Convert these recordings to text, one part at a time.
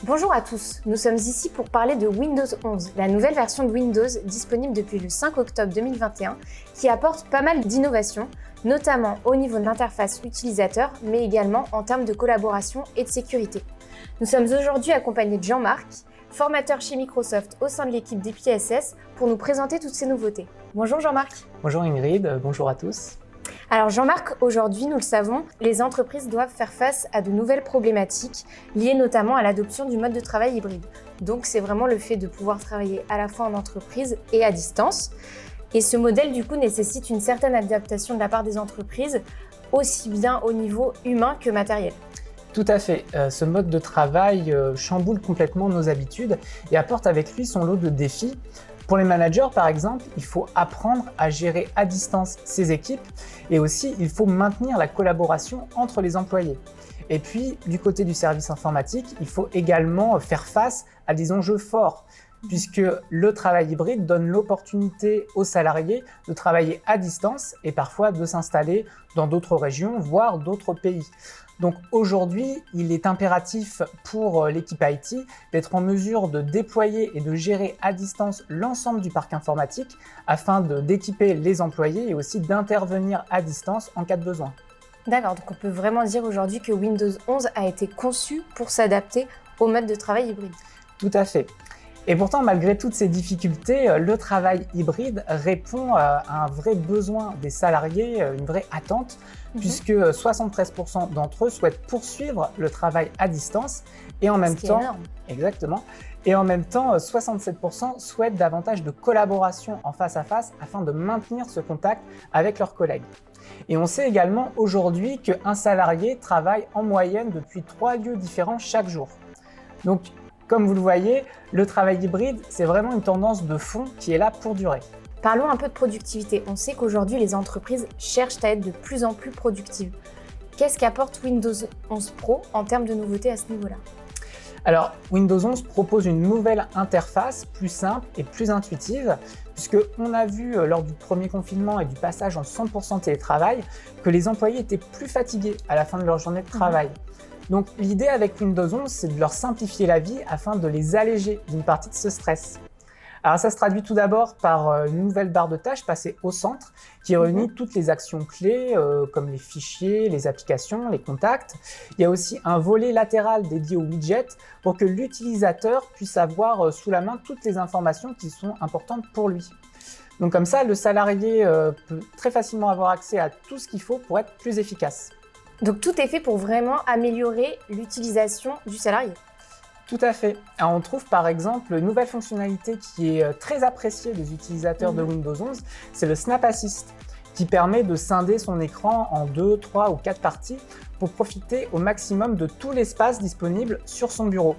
Bonjour à tous, nous sommes ici pour parler de Windows 11, la nouvelle version de Windows disponible depuis le 5 octobre 2021 qui apporte pas mal d'innovations, notamment au niveau de l'interface utilisateur, mais également en termes de collaboration et de sécurité. Nous sommes aujourd'hui accompagnés de Jean-Marc, formateur chez Microsoft au sein de l'équipe d'EPSS, pour nous présenter toutes ces nouveautés. Bonjour Jean-Marc. Bonjour Ingrid, bonjour à tous. Alors Jean-Marc, aujourd'hui, nous le savons, les entreprises doivent faire face à de nouvelles problématiques liées notamment à l'adoption du mode de travail hybride. Donc c'est vraiment le fait de pouvoir travailler à la fois en entreprise et à distance. Et ce modèle du coup nécessite une certaine adaptation de la part des entreprises, aussi bien au niveau humain que matériel. Tout à fait, ce mode de travail chamboule complètement nos habitudes et apporte avec lui son lot de défis. Pour les managers, par exemple, il faut apprendre à gérer à distance ses équipes et aussi il faut maintenir la collaboration entre les employés. Et puis, du côté du service informatique, il faut également faire face à des enjeux forts, puisque le travail hybride donne l'opportunité aux salariés de travailler à distance et parfois de s'installer dans d'autres régions, voire d'autres pays. Donc aujourd'hui, il est impératif pour l'équipe IT d'être en mesure de déployer et de gérer à distance l'ensemble du parc informatique afin d'équiper les employés et aussi d'intervenir à distance en cas de besoin. D'accord, donc on peut vraiment dire aujourd'hui que Windows 11 a été conçu pour s'adapter au mode de travail hybride. Tout à fait. Et pourtant, malgré toutes ces difficultés, le travail hybride répond à un vrai besoin des salariés, une vraie attente, puisque 73% d'entre eux souhaitent poursuivre le travail à distance et en même temps, exactement, et en même temps, 67% souhaitent davantage de collaboration en face à face afin de maintenir ce contact avec leurs collègues. Et on sait également aujourd'hui qu'un salarié travaille en moyenne depuis 3 lieux différents chaque jour. Donc, comme vous le voyez, le travail hybride, c'est vraiment une tendance de fond qui est là pour durer. Parlons un peu de productivité. On sait qu'aujourd'hui, les entreprises cherchent à être de plus en plus productives. Qu'est-ce qu'apporte Windows 11 Pro en termes de nouveautés à ce niveau-là ? Alors, Windows 11 propose une nouvelle interface plus simple et plus intuitive, puisqu'on a vu lors du premier confinement et du passage en 100% télétravail que les employés étaient plus fatigués à la fin de leur journée de travail. Donc l'idée avec Windows 11, c'est de leur simplifier la vie afin de les alléger d'une partie de ce stress. Alors ça se traduit tout d'abord par une nouvelle barre de tâches passée au centre qui réunit toutes les actions clés comme les fichiers, les applications, les contacts. Il y a aussi un volet latéral dédié aux widgets pour que l'utilisateur puisse avoir sous la main toutes les informations qui sont importantes pour lui. Donc comme ça, le salarié peut très facilement avoir accès à tout ce qu'il faut pour être plus efficace. Donc tout est fait pour vraiment améliorer l'utilisation du salarié. Tout à fait. Alors, on trouve par exemple une nouvelle fonctionnalité qui est très appréciée des utilisateurs de Windows 11, c'est le Snap Assist, qui permet de scinder son écran en 2, 3 ou 4 parties pour profiter au maximum de tout l'espace disponible sur son bureau.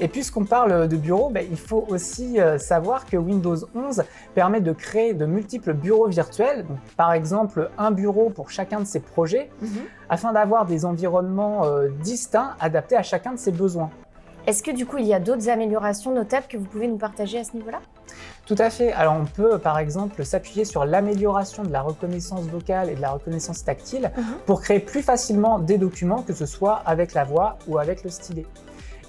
Et puisqu'on parle de bureau, il faut aussi savoir que Windows 11 permet de créer de multiples bureaux virtuels, donc, par exemple un bureau pour chacun de ses projets, afin d'avoir des environnements distincts adaptés à chacun de ses besoins. Est-ce que du coup il y a d'autres améliorations notables que vous pouvez nous partager à ce niveau-là ? Tout à fait. Alors on peut par exemple s'appuyer sur l'amélioration de la reconnaissance vocale et de la reconnaissance tactile pour créer plus facilement des documents, que ce soit avec la voix ou avec le stylet.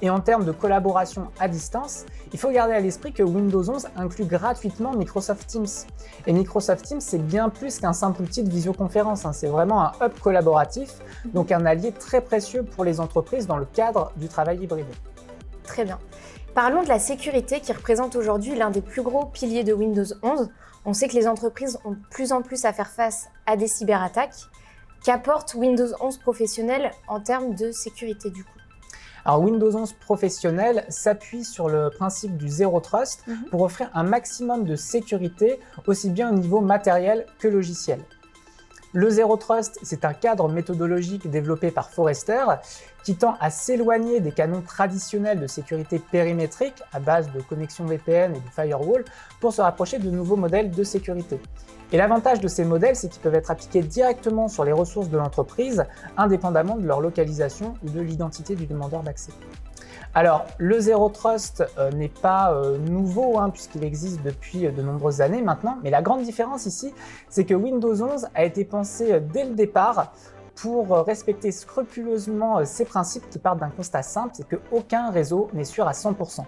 Et en termes de collaboration à distance, il faut garder à l'esprit que Windows 11 inclut gratuitement Microsoft Teams. Et Microsoft Teams, c'est bien plus qu'un simple outil de visioconférence, c'est vraiment un hub collaboratif, donc un allié très précieux pour les entreprises dans le cadre du travail hybride. Très bien. Parlons de la sécurité qui représente aujourd'hui l'un des plus gros piliers de Windows 11. On sait que les entreprises ont de plus en plus à faire face à des cyberattaques. Qu'apporte Windows 11 professionnel en termes de sécurité du coup ? Alors Windows 11 professionnel s'appuie sur le principe du Zero Trust pour offrir un maximum de sécurité aussi bien au niveau matériel que logiciel. Le Zero Trust, c'est un cadre méthodologique développé par Forrester qui tend à s'éloigner des canons traditionnels de sécurité périmétrique à base de connexion VPN et de firewall pour se rapprocher de nouveaux modèles de sécurité. Et l'avantage de ces modèles, c'est qu'ils peuvent être appliqués directement sur les ressources de l'entreprise, indépendamment de leur localisation ou de l'identité du demandeur d'accès. Alors, le Zero Trust n'est pas nouveau, puisqu'il existe depuis de nombreuses années maintenant, mais la grande différence ici, c'est que Windows 11 a été pensé dès le départ pour respecter scrupuleusement ces principes qui partent d'un constat simple, c'est qu'aucun réseau n'est sûr à 100%.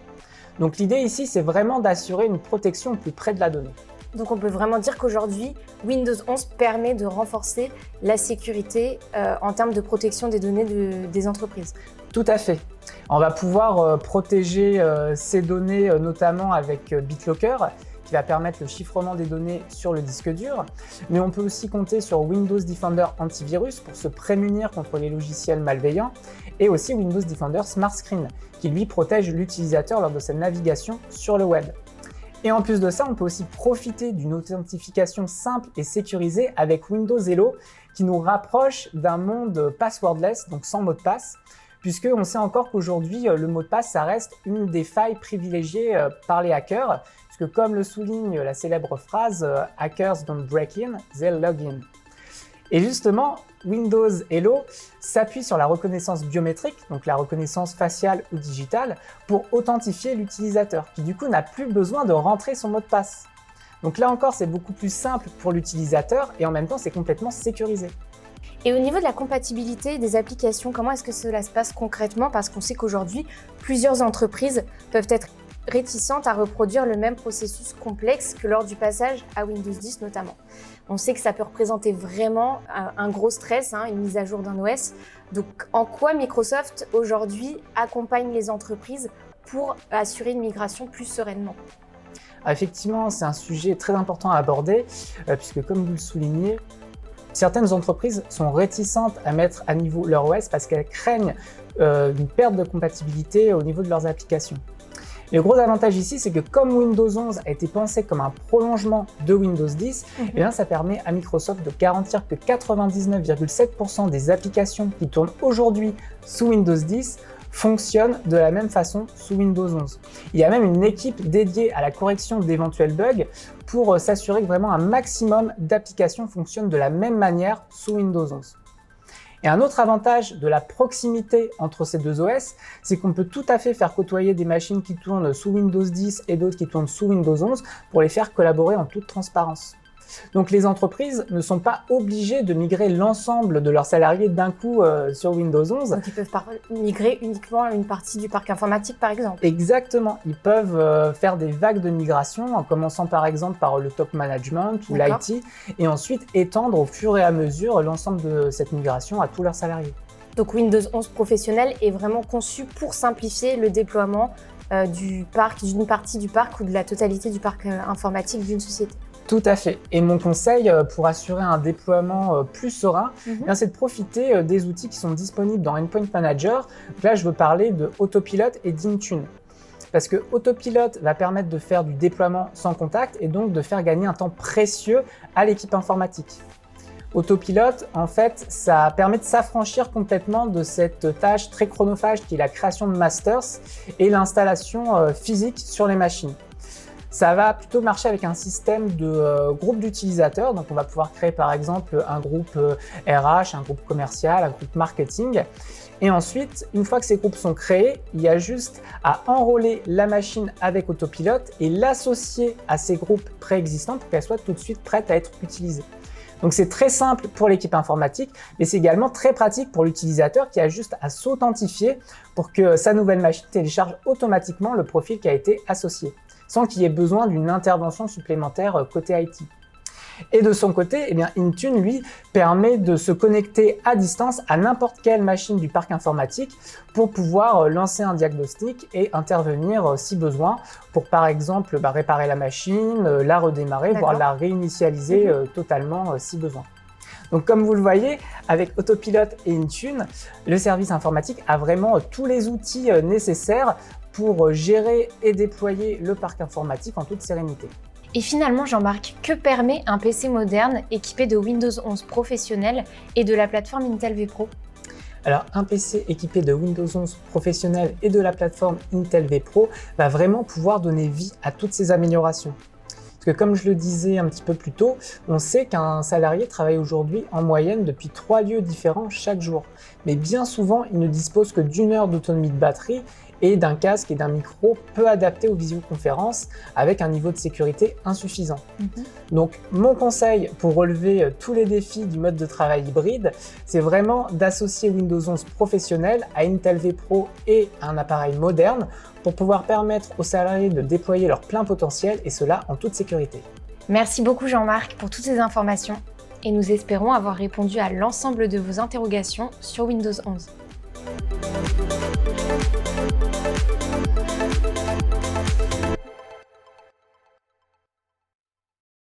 Donc l'idée ici, c'est vraiment d'assurer une protection au plus près de la donnée. Donc on peut vraiment dire qu'aujourd'hui, Windows 11 permet de renforcer la sécurité en termes de protection des données des entreprises. Tout à fait. On va pouvoir protéger ces données notamment avec BitLocker, qui va permettre le chiffrement des données sur le disque dur. Mais on peut aussi compter sur Windows Defender Antivirus pour se prémunir contre les logiciels malveillants, et aussi Windows Defender Smart Screen, qui lui protège l'utilisateur lors de sa navigation sur le web. Et en plus de ça, on peut aussi profiter d'une authentification simple et sécurisée avec Windows Hello, qui nous rapproche d'un monde passwordless, donc sans mot de passe, puisqu'on sait encore qu'aujourd'hui, le mot de passe, ça reste une des failles privilégiées par les hackers, puisque comme le souligne la célèbre phrase « Hackers don't break in, they log in ». Et justement, Windows Hello s'appuie sur la reconnaissance biométrique, donc la reconnaissance faciale ou digitale, pour authentifier l'utilisateur, qui du coup n'a plus besoin de rentrer son mot de passe. Donc là encore, c'est beaucoup plus simple pour l'utilisateur et en même temps, c'est complètement sécurisé. Et au niveau de la compatibilité des applications, comment est-ce que cela se passe concrètement? Parce qu'on sait qu'aujourd'hui, plusieurs entreprises peuvent être réticentes à reproduire le même processus complexe que lors du passage à Windows 10 notamment. On sait que ça peut représenter vraiment un gros stress, une mise à jour d'un OS. Donc en quoi Microsoft aujourd'hui accompagne les entreprises pour assurer une migration plus sereinement? Effectivement, c'est un sujet très important à aborder, puisque comme vous le soulignez, certaines entreprises sont réticentes à mettre à niveau leur OS parce qu'elles craignent une perte de compatibilité au niveau de leurs applications. Le gros avantage ici, c'est que comme Windows 11 a été pensé comme un prolongement de Windows 10, eh bien, ça permet à Microsoft de garantir que 99,7% des applications qui tournent aujourd'hui sous Windows 10 fonctionnent de la même façon sous Windows 11. Il y a même une équipe dédiée à la correction d'éventuels bugs pour s'assurer que vraiment un maximum d'applications fonctionnent de la même manière sous Windows 11. Et un autre avantage de la proximité entre ces deux OS, c'est qu'on peut tout à fait faire côtoyer des machines qui tournent sous Windows 10 et d'autres qui tournent sous Windows 11 pour les faire collaborer en toute transparence. Donc les entreprises ne sont pas obligées de migrer l'ensemble de leurs salariés d'un coup sur Windows 11. Donc ils peuvent migrer uniquement une partie du parc informatique par exemple. Exactement, ils peuvent faire des vagues de migration en commençant par exemple par le top management ou l'IT et ensuite étendre au fur et à mesure l'ensemble de cette migration à tous leurs salariés. Donc Windows 11 professionnel est vraiment conçu pour simplifier le déploiement du parc, d'une partie du parc ou de la totalité du parc informatique d'une société. Tout à fait. Et mon conseil pour assurer un déploiement plus serein, c'est de profiter des outils qui sont disponibles dans Endpoint Manager. Donc là, je veux parler de Autopilot et d'Intune. Parce que Autopilot va permettre de faire du déploiement sans contact et donc de faire gagner un temps précieux à l'équipe informatique. Autopilot, en fait, ça permet de s'affranchir complètement de cette tâche très chronophage qui est la création de masters et l'installation physique sur les machines. Ça va plutôt marcher avec un système de groupe d'utilisateurs. Donc, on va pouvoir créer par exemple un groupe RH, un groupe commercial, un groupe marketing. Et ensuite, une fois que ces groupes sont créés, il y a juste à enrôler la machine avec Autopilot et l'associer à ces groupes préexistants pour qu'elle soit tout de suite prête à être utilisée. Donc c'est très simple pour l'équipe informatique, mais c'est également très pratique pour l'utilisateur qui a juste à s'authentifier pour que sa nouvelle machine télécharge automatiquement le profil qui a été associé, sans qu'il y ait besoin d'une intervention supplémentaire côté IT. Et de son côté, eh bien, Intune, lui, permet de se connecter à distance à n'importe quelle machine du parc informatique pour pouvoir lancer un diagnostic et intervenir si besoin pour, par exemple, réparer la machine, la redémarrer, voire la réinitialiser totalement si besoin. Donc comme vous le voyez, avec Autopilot et Intune, le service informatique a vraiment tous les outils nécessaires pour gérer et déployer le parc informatique en toute sérénité. Et finalement, Jean-Marc, que permet un PC moderne équipé de Windows 11 professionnel et de la plateforme Intel vPro? Alors, un PC équipé de Windows 11 professionnel et de la plateforme Intel vPro va vraiment pouvoir donner vie à toutes ces améliorations. Parce que comme je le disais un petit peu plus tôt, on sait qu'un salarié travaille aujourd'hui en moyenne depuis 3 lieux différents chaque jour. Mais bien souvent, il ne dispose que d'1 heure d'autonomie de batterie et d'un casque et d'un micro peu adapté aux visioconférences avec un niveau de sécurité insuffisant. Donc mon conseil pour relever tous les défis du mode de travail hybride, c'est vraiment d'associer Windows 11 professionnel à Intel vPro et un appareil moderne pour pouvoir permettre aux salariés de déployer leur plein potentiel et cela en toute sécurité. Merci beaucoup Jean-Marc pour toutes ces informations et nous espérons avoir répondu à l'ensemble de vos interrogations sur Windows 11.